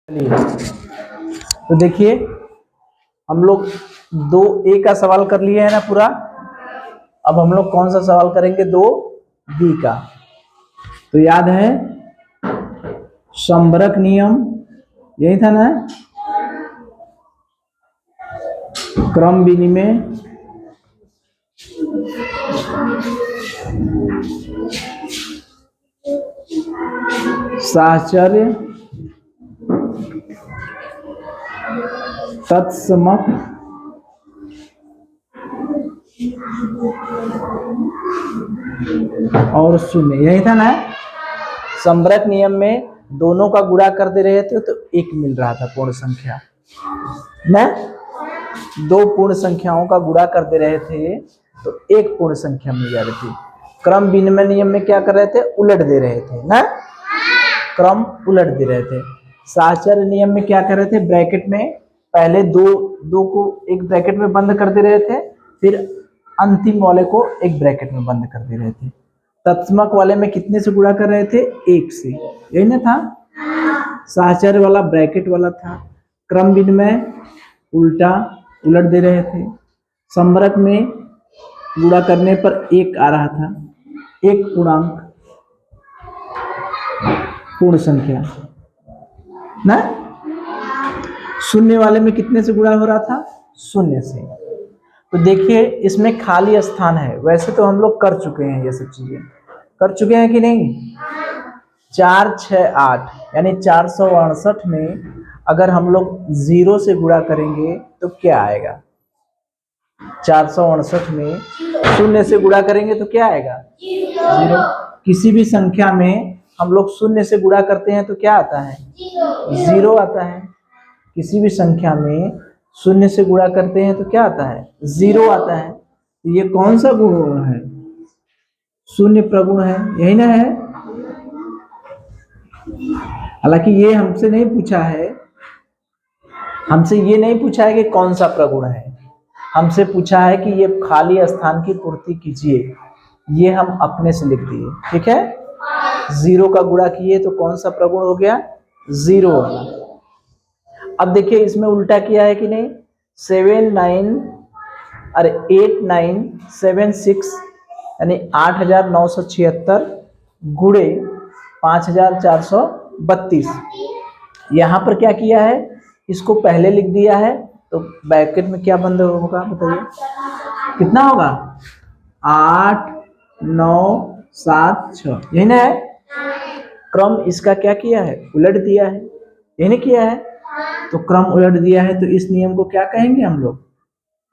तो देखिए हम लोग 2A का सवाल कर लिए है ना पूरा। अब हम लोग कौन सा सवाल करेंगे? 2B का। तो याद है संबरक नियम, यही था ना? क्रम विनिमय, साहचर्य, तत्समक, और शून्य, यही था ना? संबरक नियम में दोनों का गुणा कर दे रहे थे तो एक मिल रहा था पूर्ण संख्या ना। दो पूर्ण संख्याओं का गुणा कर दे रहे थे तो एक पूर्ण संख्या मिल जा रही थी। क्रम विनिमय नियम में क्या कर रहे थे? उलट दे रहे थे ना, क्रम उलट दे रहे थे। साहचर्य नियम में क्या कर रहे थे? ब्रैकेट में पहले दो को एक ब्रैकेट में बंद कर दे रहे थे, फिर अंतिम वाले को एक ब्रैकेट में बंद कर दे रहे थे। तत्समक वाले में कितने से गुणा कर रहे थे? एक से, यही ना था? साहचर्य वाला ब्रैकेट वाला था। क्रम विनिमय उलट दे रहे थे। संबरक में गुणा करने पर एक आ रहा था, एक पूर्णांक पूर्ण संख्या ना। शून्य वाले में कितने से गुणा हो रहा था? शून्य से। तो देखिए इसमें खाली स्थान है। वैसे तो हम लोग कर चुके हैं, ये सब चीजें कर चुके हैं कि नहीं? 4, 6, 8 यानी 468 में अगर हम लोग 0 से गुणा करेंगे तो क्या आएगा? 468 में शून्य से गुणा करेंगे तो क्या आएगा? 0। किसी भी संख्या में हम लोग शून्य से गुणा करते हैं तो क्या आता है? 0 आता है। किसी भी संख्या में शून्य से गुणा करते हैं तो क्या आता है? 0 आता है। तो ये कौन सा गुण है? शून्य प्रगुण है, यही ना है? हालांकि ये हमसे नहीं पूछा है, हमसे ये नहीं पूछा है कि कौन सा प्रगुण है। हमसे पूछा है कि ये खाली स्थान की पूर्ति कीजिए। ये हम अपने से लिख दिए, ठीक है? 0 का गुणा किए तो कौन सा प्रगुण हो गया? 0 वाला। अब देखिए इसमें उल्टा किया है कि नहीं? 8976 यानी 8976 गुणे 5432। यहाँ पर क्या किया है? इसको पहले लिख दिया है तो ब्रैकेट में क्या बंद होगा बताइए? कितना होगा? 8 9 7 6, यही ना है? क्रम इसका क्या किया है? उलट दिया है, यही नहीं किया है? तो क्रम उलट दिया है तो इस नियम को क्या कहेंगे हम लोग?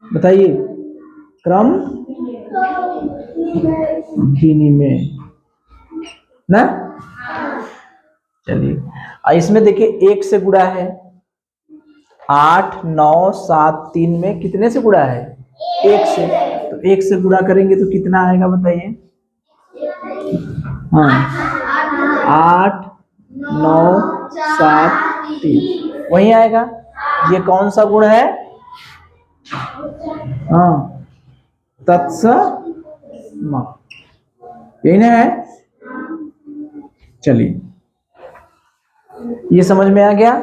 बताइए। क्रम विनिमय ना। चलिए इसमें देखिए 1 से गुणा है। 8 9 7 3 में कितने से गुणा है? 1 से। तो 1 से गुणा करेंगे तो कितना आएगा बताइए? हाँ, 8 9 7 3 वही आएगा। ये कौन सा गुण है? हाँ, तत्समक, यही ना है? चलिए ये समझ में आ गया?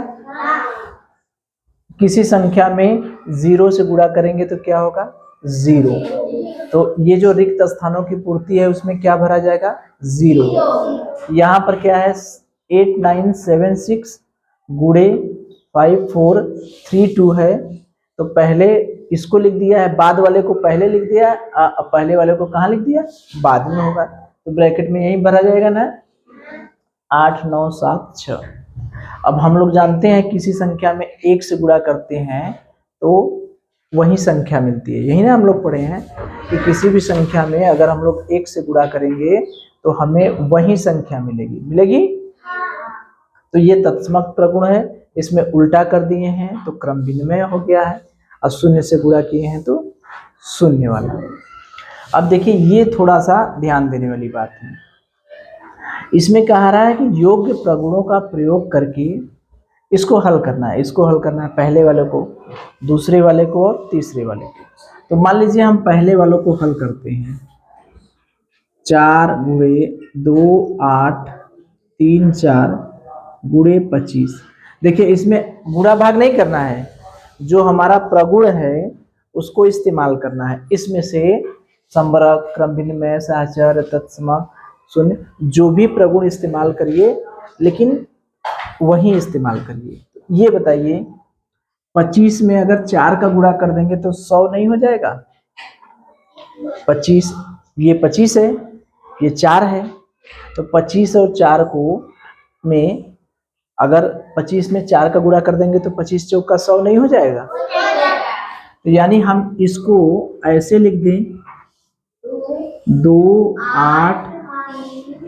किसी संख्या में 0 से गुणा करेंगे तो क्या होगा? 0। तो ये जो रिक्त स्थानों की पूर्ति है उसमें क्या भरा जाएगा? 0। यहाँ पर क्या है? 8976 गुणे 5432 है। तो पहले इसको लिख दिया है, बाद वाले को पहले लिख दिया, पहले वाले को कहाँ लिख दिया? बाद में होगा। तो ब्रैकेट में यही भरा जाएगा ना, 8 9 7 6। अब हम लोग जानते हैं किसी संख्या में 1 से गुणा करते हैं तो वही संख्या मिलती है, यही ना हम लोग पढ़े हैं कि किसी भी संख्या में अगर हम लोग 1 से गुणा करेंगे तो हमें वही संख्या मिलेगी। तो ये तत्समक प्रगुण है, इसमें उल्टा कर दिए हैं तो क्रम विनिमय हो गया है, और शून्य से गुणा किए हैं तो शून्य वाला। अब देखिए ये थोड़ा सा ध्यान देने वाली बात है। इसमें कहा रहा है कि योग्य प्रगुणों का प्रयोग करके इसको हल करना है। इसको हल करना है पहले वाले को, दूसरे वाले को और तीसरे वाले को। तो मान लीजिए हम पहले वालों को हल करते हैं। 4 गुणे 2 8 3 4 गुणे 25। देखिए इसमें गुणा भाग नहीं करना है, जो हमारा प्रगुण है उसको इस्तेमाल करना है। इसमें से संबरक, क्रम विनिमय, सहचर, तत्सम, शून्य, जो भी प्रगुण इस्तेमाल करिए लेकिन वही इस्तेमाल करिए। ये बताइए 25 में अगर 4 का गुणा कर देंगे तो 100 नहीं हो जाएगा? 25, ये 25 है, ये 4 है, तो 25 और 4 को में अगर 25 में 4 का गुणा कर देंगे तो 25 चौका 100 नहीं हो जाएगा? तो यानी हम इसको ऐसे लिख दें 2 8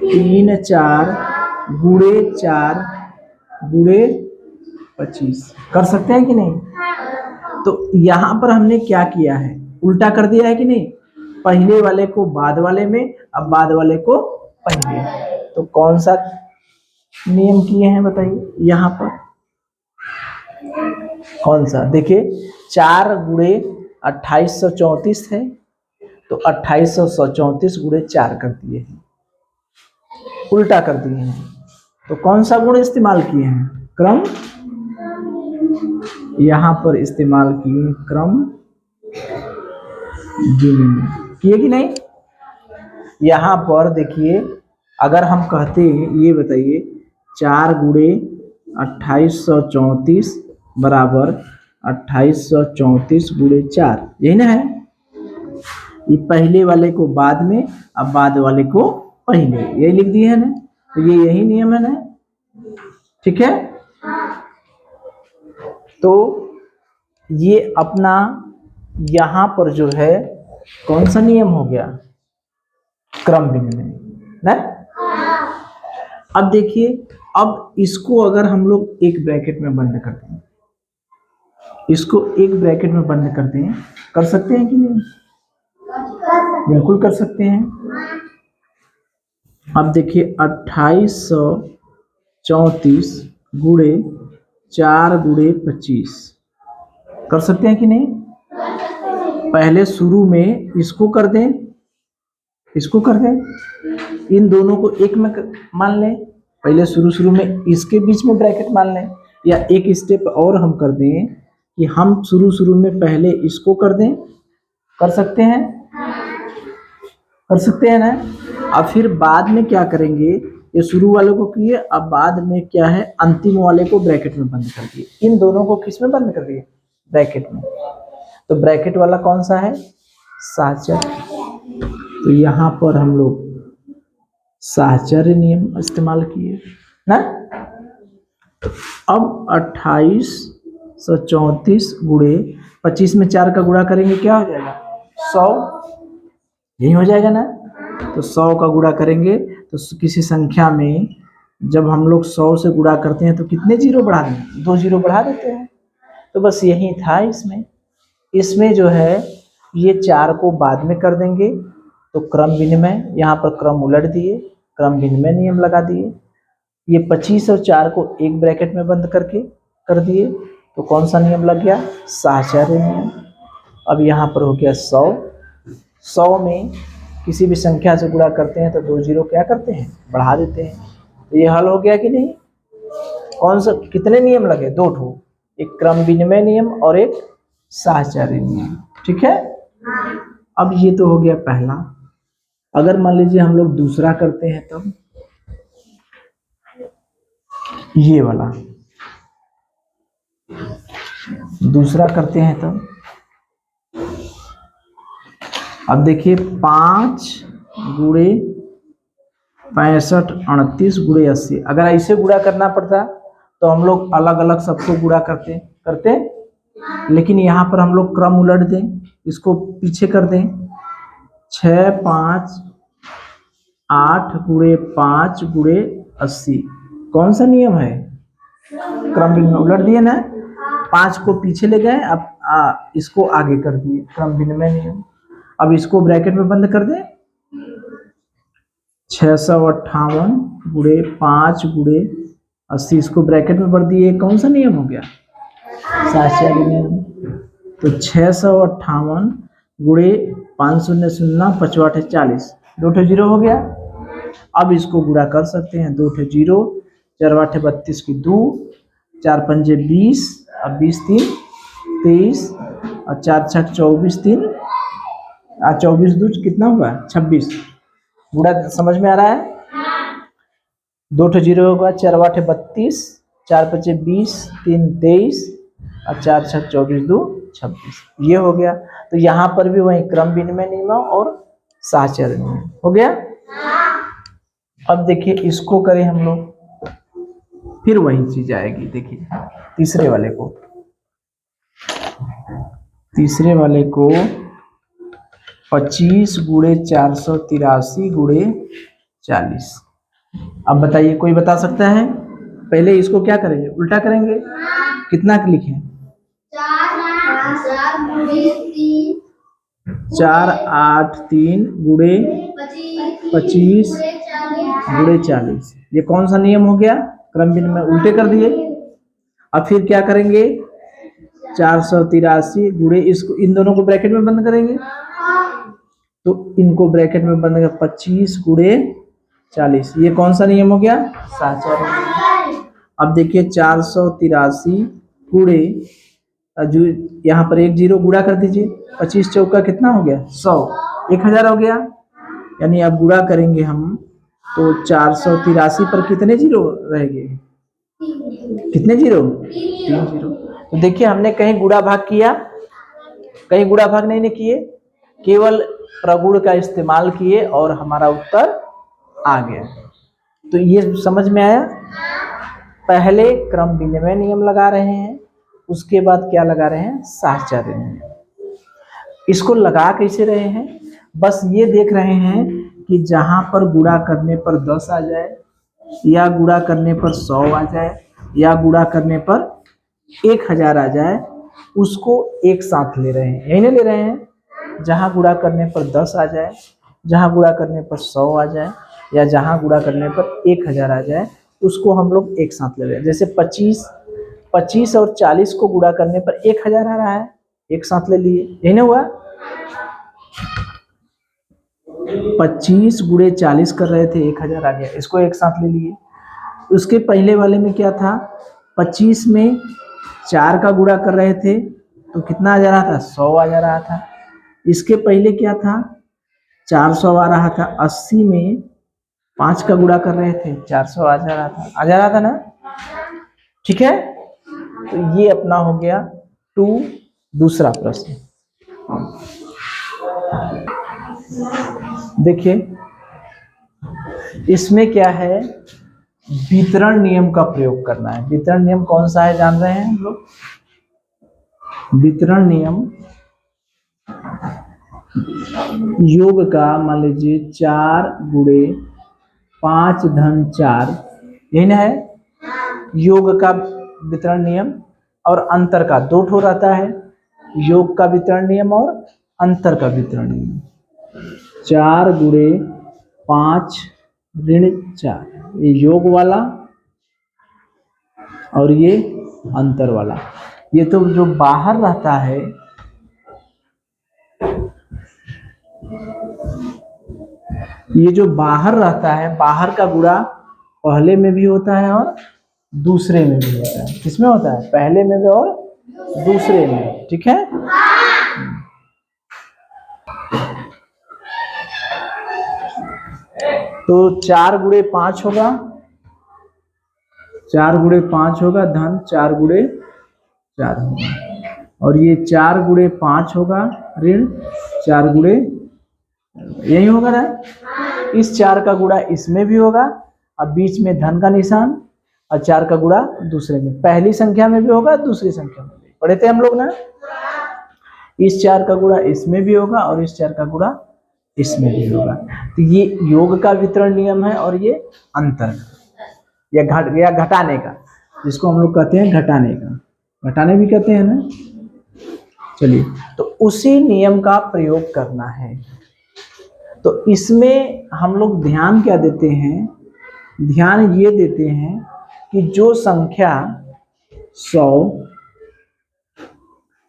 3 4 गुणे 4 गुणे 25 कर सकते हैं कि नहीं? तो यहाँ पर हमने क्या किया है, उल्टा कर दिया है कि नहीं? पहले वाले को बाद वाले में, अब बाद वाले को पहले। तो कौन सा नियम किए हैं बताइए यहाँ पर? कौन सा? देखिए 4 गुणे 2834 है, तो 2834 गुणे 4 कर दिए हैं, उल्टा कर दिए हैं। तो कौन सा गुण इस्तेमाल किए हैं? क्रम। यहाँ पर इस्तेमाल किए क्रम विनिमय, किए कि नहीं? यहाँ पर देखिए अगर हम कहते ये बताइए 4 गुणे 2834 बराबर 2834 गुणे 4, यही ना है? ये पहले वाले को बाद में, अब बाद वाले को पहले, यही लिख दिए है ना? तो ये यही नियम है ना? ठीक है, तो ये अपना यहाँ पर जो है कौन सा नियम हो गया? क्रम विनिमय ना। अब देखिए, अब इसको अगर हम लोग एक ब्रैकेट में बंद कर दें, इसको एक ब्रैकेट में बंद कर दें, कर सकते हैं कि नहीं? बिल्कुल कर सकते हैं। अब देखिए 2834 गुणे 4 गुणे 25 कर सकते हैं कि नहीं? पहले शुरू में इसको कर दें, इसको कर दें, इन दोनों को एक में मान लें, पहले शुरू में इसके बीच में ब्रैकेट मान लें, या एक स्टेप और हम कर दें कि हम शुरू में पहले इसको कर दें। कर सकते हैं? कर सकते हैं ना? अब फिर बाद में क्या करेंगे, ये शुरू वाले को किए, अब बाद में क्या है, अंतिम वाले को ब्रैकेट में बंद कर दिए। इन दोनों को किस में बंद कर दिए? ब्रैकेट में। तो ब्रैकेट वाला कौन सा है? साहचर्य। तो यहाँ पर हम लोग साहचर्य नियम इस्तेमाल किए ना। अब 2834 गुणे 25 में 4 का गुणा करेंगे, क्या हो जाएगा? 100, यही हो जाएगा ना। तो 100 का गुणा करेंगे तो किसी संख्या में जब हम लोग 100 से गुणा करते हैं तो कितने जीरो बढ़ा दें? 2 जीरो बढ़ा देते हैं। तो बस यही था इसमें। इसमें जो है ये 4 को बाद में कर देंगे तो क्रम विनिमय, यहाँ पर क्रम उलट दिए, क्रम विनिमय नियम लगा दिए। ये 25 और 4 को एक ब्रैकेट में बंद करके कर दिए, तो कौन सा नियम लग गया? साहचर्य नियम। अब यहाँ पर हो गया 100। 100 में किसी भी संख्या से गुणा करते हैं तो 2 जीरो क्या करते हैं? बढ़ा देते हैं। तो ये हल हो गया कि नहीं? कौन सा, कितने नियम लगे? 2 ठो, एक क्रम विनिमय नियम और एक साहचर्य नियम। ठीक है। अब ये तो हो गया पहला। अगर मान लीजिए हम लोग दूसरा करते हैं तो ये वाला दूसरा करते हैं तो अब देखिए 5 गुणे 65 38 गुणे 80। अगर ऐसे गुणा करना पड़ता तो हम लोग अलग अलग सबको गुणा करते, लेकिन यहाँ पर हम लोग क्रम उलट दें, इसको पीछे कर दें। 6 5 8 गुणे 5 गुणे 80, कौन सा नियम है? क्रम विनिमय। उलट दिए ना, 5 को पीछे ले गए, अब इसको आगे कर दिए, क्रम विनिमय नियम। अब इसको ब्रैकेट में बंद कर दें। 658 गुणे 5 गुणे 80, इसको ब्रैकेट में भर दिए। कौन सा नियम हो गया? साहचर्य नियम। तो 658 गुणे 5 शून्य 0 5 8 40, 2 ठो जीरो हो गया। अब इसको गुणा कर सकते हैं, 2 ठो जीरो 4 8 32 की 2, 4 पंजे 20 और 20 3 23 और 4 छक 24 3 और 24 दूज कितना हुआ 26। गुणा समझ में आ रहा है? 2 ठो जीरो होगा, 4 8 32, 4 पचे 20 3 23 और 4 छक 24 2 26। ये हो गया। तो यहाँ पर भी वही क्रम विनिमय नियम और साहचर्य नियम हो गया। अब देखिए इसको करें हम लोग, फिर वही चीज आएगी। देखिए तीसरे वाले को 25 गुणे 483 गुणे 40। अब बताइए कोई बता सकता है? पहले इसको क्या करेंगे, उल्टा करेंगे। कितना लिखें? 4 8 3 गुणे 25 गुणे 40। ये कौन सा नियम हो गया? क्रम विनिमय, उल्टे कर दिए। अब फिर क्या करेंगे? 483 गुणे, इसको इन दोनों को ब्रैकेट में बंद करेंगे, तो इनको ब्रैकेट में बंद कर 25 गुणे 40। ये कौन सा नियम हो गया? साहचर्य। अब देखिए 483 गुणे, जो यहाँ पर एक जीरो गुणा कर दीजिए, 25 चौका कितना हो गया 100, 1000 हो गया। यानी अब गुणा करेंगे हम तो 483 पर कितने जीरो रहेंगे? कितने जीरो? 3 जीरो। तो देखिए हमने कहीं गुणा भाग किया, कहीं गुणा भाग नहीं किए, केवल प्रगुण का इस्तेमाल किए और हमारा उत्तर आ गया। तो ये समझ में आया? पहले क्रम विनिमय नियम लगा रहे हैं, उसके बाद क्या लगा रहे हैं? साहचर्य नियम। इसको लगा कैसे रहे हैं? बस ये देख रहे हैं कि जहां पर गुणा करने पर 10 आ जाए, या गुणा करने पर 100 आ जाए, या गुणा करने पर 1000 आ जाए, उसको एक साथ ले रहे हैं। यही नहीं ले रहे हैं जहां गुणा करने पर 10 आ जाए, जहां गुणा करने पर 100 आ जाए, या जहां गुणा करने पर 1000 आ जाए, उसको हम लोग एक साथ ले रहे हैं। जैसे 25 और 40 को गुणा करने पर 1000 आ रहा है, एक साथ ले लिए। यही नहीं हुआ? 25 गुणे 40 कर रहे थे, 1000 आ गया, इसको एक साथ ले लिए। उसके पहले वाले में क्या था? 25 में 4 का गुणा कर रहे थे तो कितना आ जा रहा था? 100 आ जा रहा था। इसके पहले क्या था? 400 आ रहा था। 80 में 5 का गुणा कर रहे थे, 400 आ जा रहा था ना? ठीक है, तो ये अपना हो गया 2। दूसरा प्रश्न देखिए, इसमें क्या है? वितरण नियम का प्रयोग करना है। वितरण नियम कौन सा है जान रहे हैं हम लोग? वितरण नियम योग का, मान लीजिए 4 गुणे 5 धन 4, यही ना है योग का वितरण नियम। और अंतर का 2 ठो रहता है, योग का वितरण नियम और अंतर का वितरण नियम। 4 गुणे 5 ऋण 4, ये योग वाला और ये अंतर वाला। ये तो जो बाहर रहता है, ये जो बाहर रहता है, बाहर का गुणा पहले में भी होता है और दूसरे में भी होता है। किसमें होता है? पहले में भी और दूसरे में। ठीक है, तो 4 गुणे 5 होगा, 4 गुणे 5 होगा धन 4 गुणे 4 होगा, और ये 4 गुणे 5 होगा ऋण 4 गुणे, यही होगा ना? इस 4 का गुणा इसमें भी होगा, अब बीच में धन का निशान, और 4 का गुणा दूसरे में, पहली संख्या में भी होगा दूसरी संख्या में भी। पढ़े थे हम लोग ना? इस 4 का गुणा इसमें भी होगा और इस 4 का गुणा इसमें भी होगा। तो ये योग का वितरण नियम है, और ये अंतर या घटाने का, जिसको हम लोग कहते हैं घटाने का, घटाने भी कहते हैं ना। चलिए, तो उसी नियम का प्रयोग करना है। तो इसमें हम लोग ध्यान क्या देते हैं? ध्यान ये देते हैं कि जो संख्या 100,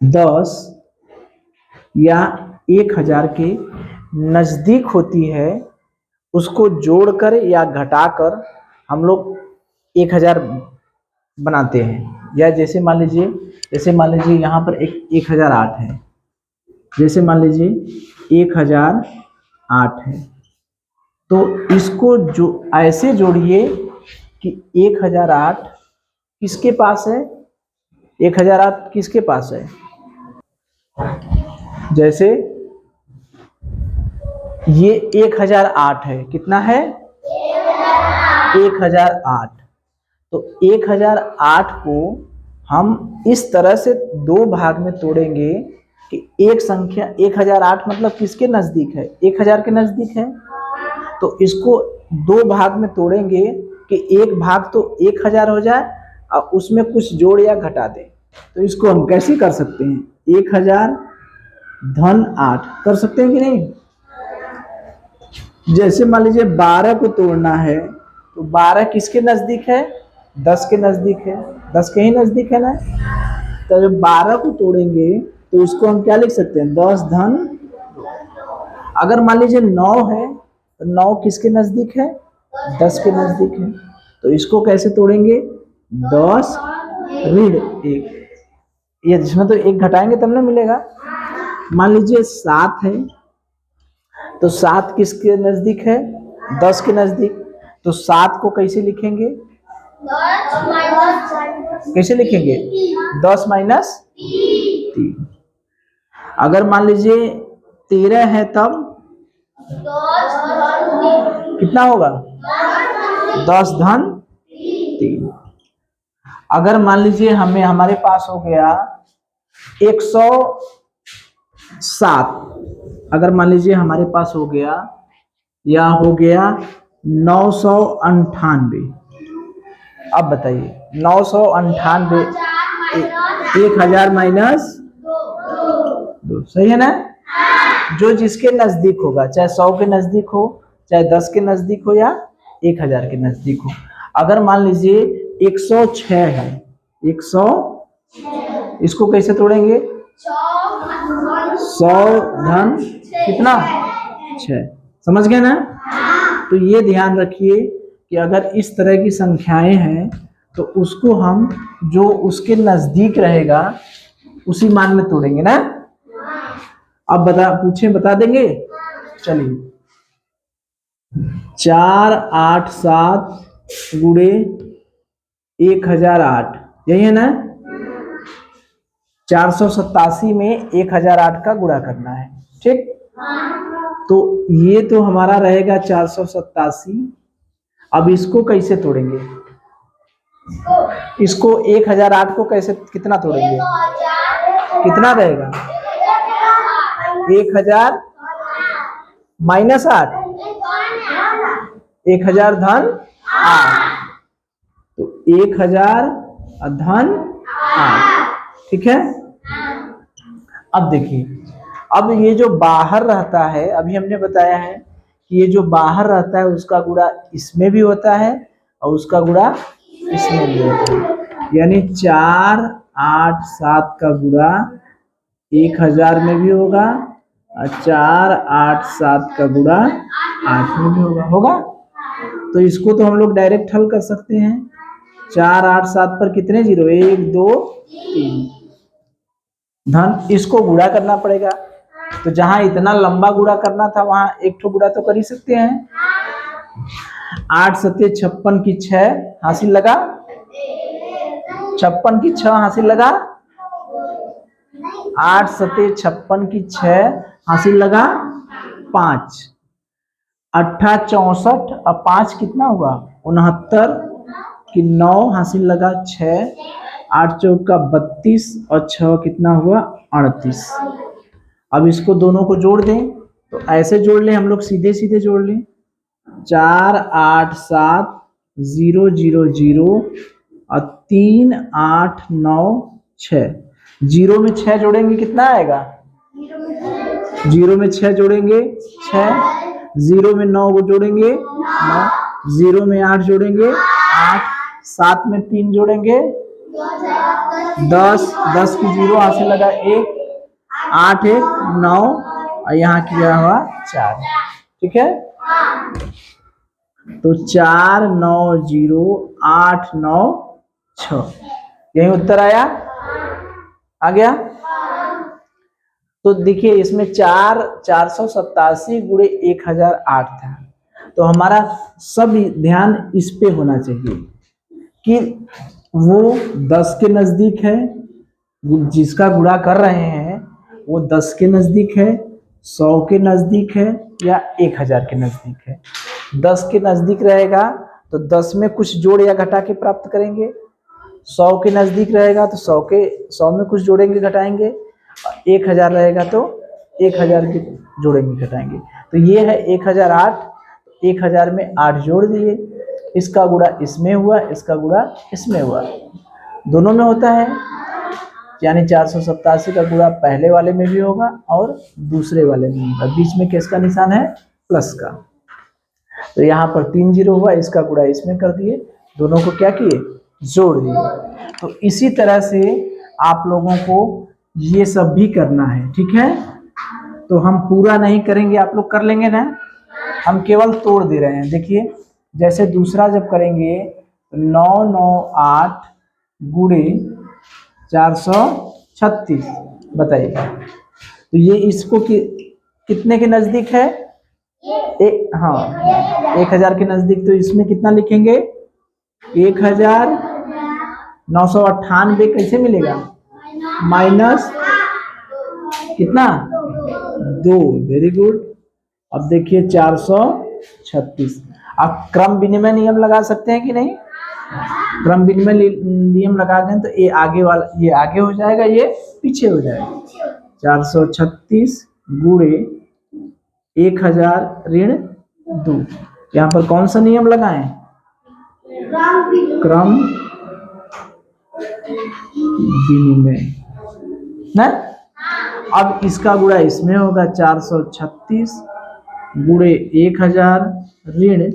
10 या 1000 के नजदीक होती है, उसको जोड़कर या घटाकर हम लोग 1000 बनाते हैं। या जैसे मान लीजिए यहाँ पर 1008 है, जैसे मान लीजिए 1008 है, तो इसको जो ऐसे जोड़िए कि 1008 किसके पास है, 1008 किसके पास है, जैसे ये 1008 है, कितना है 1008, तो 1008 को हम इस तरह से दो भाग में तोड़ेंगे कि एक संख्या 1008 मतलब किसके नजदीक है, 1000 के नजदीक है, तो इसको दो भाग में तोड़ेंगे कि एक भाग तो 1000 हो जाए और उसमें कुछ जोड़ या घटा दें। तो इसको हम कैसे कर सकते हैं, 1000 धन 8 कर सकते हैं कि नहीं। जैसे मान लीजिए 12 को तोड़ना है, तो 12 किसके नजदीक है, 10 के नजदीक है, 10 के ही नजदीक है ना। तो जब 12 को तोड़ेंगे तो इसको हम क्या लिख सकते हैं, 10 धन। अगर मान लीजिए 9 है तो 9 किसके नजदीक है, 10 के नजदीक है, तो इसको कैसे तोड़ेंगे, 10 ऋण 1, ये जिसमें तो एक घटाएंगे तब ना मिलेगा। मान लीजिए 7 है, तो 7 किसके नजदीक है, 10 के नजदीक, तो 7 को कैसे लिखेंगे, कैसे लिखेंगे, 10 माइनस 3। अगर मान लीजिए 13 है तब कितना होगा, 10 धन 3। अगर मान लीजिए हमारे पास हो गया 107, अगर मान लीजिए हमारे पास हो गया या हो गया 998, अब बताइए 998 1000 माइनस 2, सही है ना। जो जिसके नजदीक होगा, चाहे 100 के नजदीक हो, चाहे 10 के नजदीक हो, या 1000 के नजदीक हो। अगर मान लीजिए 106 है, 100, इसको कैसे तोड़ेंगे, 100 धन कितना 6, समझ गए ना। तो ये ध्यान रखिए कि अगर इस तरह की संख्याएं हैं तो उसको हम जो उसके नजदीक रहेगा उसी मान में तोड़ेंगे ना। अब बता देंगे, चलिए 4 8 7 गुणे 1008, यही है ना। 487 में 1008 का गुणा करना है, ठीक। तो ये तो हमारा रहेगा 487। अब इसको कैसे तोड़ेंगे, इसको 1008 को कैसे कितना तोड़ेंगे, कितना रहेगा 1000 माइनस 8, 1000 धन 8, तो 1000 धन 8, ठीक है। अब देखिए, अब ये जो बाहर रहता है, अभी हमने बताया है कि ये जो बाहर रहता है उसका गुणा इसमें भी होता है और उसका गुणा इसमें भी होता है, यानी 4 8 7 का गुणा 1000 में भी होगा और 4 8 7 का गुणा 8 में भी होगा। तो इसको तो हम लोग डायरेक्ट हल कर सकते हैं। 4 8 7 पर कितने जीरो, 1 2 3 धन, इसको गुणा करना पड़ेगा। तो जहां इतना लंबा गुणा करना था वहां एक ठो गुणा तो कर ही सकते हैं। 8 7 56 की 6 हासिल लगा, 56 की 6 हासिल लगा, 8 7 56 की 6 हासिल लगा 5, 8 64 अब 5 कितना हुआ 69 की 9 हासिल लगा 6, 8 चौका 32 और 6 कितना हुआ 38। अब इसको दोनों को जोड़ दें, तो ऐसे जोड़ लें हम लोग, सीधे सीधे जोड़ लें। 4 8 7 0 0 0 और 3 8 9 6, 0 में 6 जोड़ेंगे कितना आएगा, 0 में 6 जोड़ेंगे 6, 0 में 9 को जोड़ेंगे 9, 0 में 8 जोड़ेंगे 8, 7 में 3 जोड़ेंगे 10, 10 की 0 हासिल लगा 1, 8 1 9 और यहाँ किया हुआ 4, ठीक है। तो 4 9 0 8 9 6, यही उत्तर आया, आ गया। तो देखिए इसमें 487 गुणे 1008 था। तो हमारा सब ध्यान इस पे होना चाहिए कि वो 10 के नजदीक है, जिसका गुणा कर रहे हैं वो 10 के नजदीक है, 100 के नजदीक है, या 1000 के नजदीक है। 10 के नजदीक रहेगा तो 10 में कुछ जोड़ या घटा के प्राप्त करेंगे, 100 के नजदीक रहेगा तो 100 में कुछ जोड़ेंगे घटाएंगे, 1000 रहेगा तो 1000 के जोड़ेंगे घटाएंगे। तो ये है 1008, 1000 में 8 जोड़ दिए, इसका गुणा इसमें हुआ, इसका गुणा इसमें हुआ, दोनों में होता है, यानी 487 का गुणा पहले वाले में भी होगा और दूसरे वाले में होगा। बीच में किसका निशान है? प्लस का। तो यहाँ पर 3 जीरो हुआ, इसका गुणा इसमें कर दिए, दोनों को क्या किए? जोड़ दिए। तो इसी तरह से आप लोगों को ये सब भी करना है, ठीक है। तो हम पूरा नहीं करेंगे, आप लोग कर लेंगे ना, हम केवल तोड़ दे रहे हैं। देखिए जैसे दूसरा जब करेंगे 998 गुणे 436, बताइए। तो ये इसको कितने के नजदीक है? हाँ 1000 के नजदीक। तो इसमें कितना लिखेंगे? 1998 कैसे मिलेगा? माइनस कितना? 2। Very good. अब देखिए 436। आप क्रम विनिमय नियम लगा सकते हैं कि नहीं? क्रम विनिमय नियम लगा दें तो ये आगे वाला, ये आगे हो जाएगा, ये पीछे हो जाएगा। 436 गुणे 1000 ऋण 2। यहाँ पर कौन सा नियम लगाएं? क्रम विनिमय ना। अब इसका गुणा इसमें होगा, 436 गुणे 1000 ऋण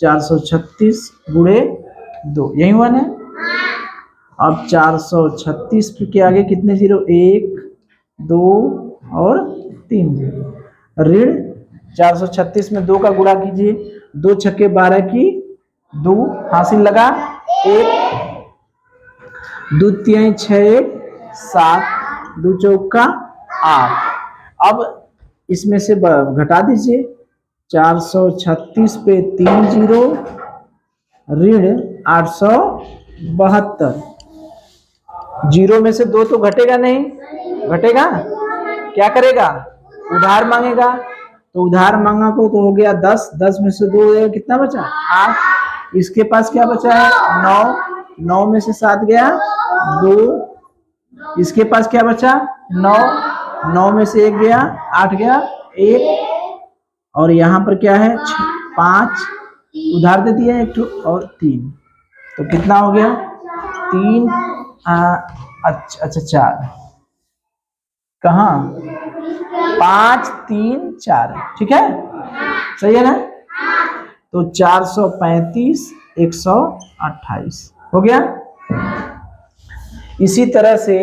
436 गुणे 2, यही हुआ ना। अब 436 के आगे कितने जीरो? 1 2 और 3 जीरो। ऋण 436 में 2 का गुणा कीजिए, 2 छक्के 12 की 2 हासिल लगा, 1 2 3 6 7 2 चौका 8। अब इसमें से घटा दीजिए, 436 पे 3 जीरो, ऋण 872। जीरो में से 2 तो घटेगा नहीं, घटेगा? क्या करेगा? उधार मांगेगा। तो उधार मांगा को तो हो गया 10, 10 में से 2 गया, कितना बचा? 8। इसके पास क्या बचा है? 9, 9 में से 7 गया 2। इसके पास क्या बचा? 9, 9 में से 1 गया, 8 गया 1। और यहाँ पर क्या है? 5 उधार दे दिया, 1 और 3। तो कितना हो गया? 3 अच्छा 4, कहाँ? 5 3 4, ठीक है, सही है ना। तो 435 128 हो गया। इसी तरह से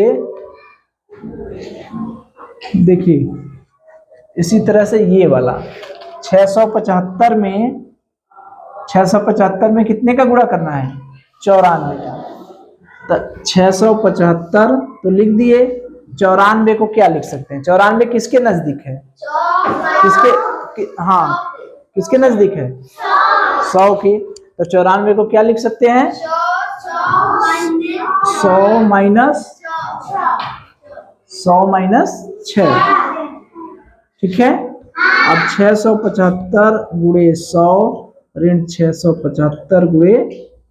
देखिए, इसी तरह से ये वाला 675 में कितने का गुणा करना है? 94 का। तो 675 तो लिख दिए, 94 को क्या लिख सकते हैं? 94 किसके नजदीक है? हाँ किसके नजदीक है? 100 के। तो 94 को क्या लिख सकते हैं? 100 माइनस 6, ठीक है। अब 675 गुणे 100 ऋण 675 गुणे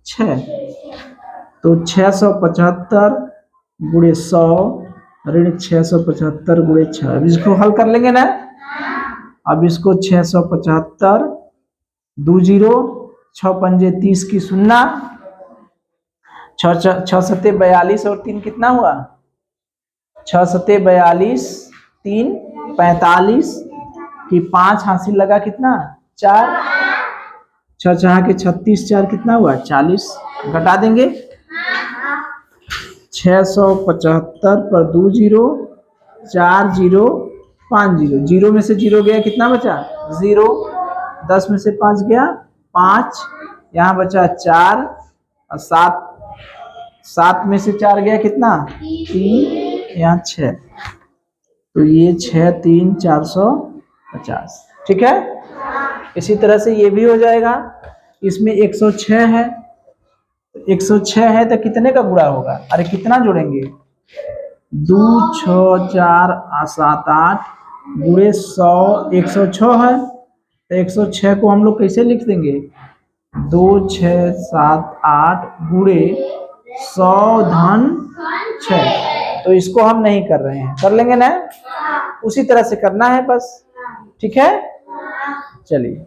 6। तो 675 गुणे 100 ऋण 675 गुणे 6। अब इसको हल कर लेंगे ना। अब इसको 675 2 जीरो, 6 पंजे 30 की 0, 6 सत्ते 42 और 3 कितना हुआ? 6 सत्ते 42, 3 45 की 5 हासिल लगा, कितना? 4। 6 चाह के 36, 4 कितना हुआ? 40। घटा देंगे, 675 पर 2 जीरो, 4 जीरो 5 जीरो, जीरो में से जीरो गया, कितना बचा? 0। 10 में से 5 गया 5, यहाँ बचा 4 और 7 7 में से 4 गया कितना, 3, यहाँ 6, तो ये 6 3 450, ठीक है। इसी तरह से ये भी हो जाएगा, इसमें 106 है, 106 है तो कितने का गुणा होगा, अरे कितना जोड़ेंगे, 2 6 4 7 8 गुणे 100, 106 है तो 106 को हम लोग कैसे लिख देंगे, 2 6 7 8 गुणे 100 धन 6, तो इसको हम नहीं कर रहे हैं, कर लेंगे ना, उसी तरह से करना है बस, ठीक है। चलिए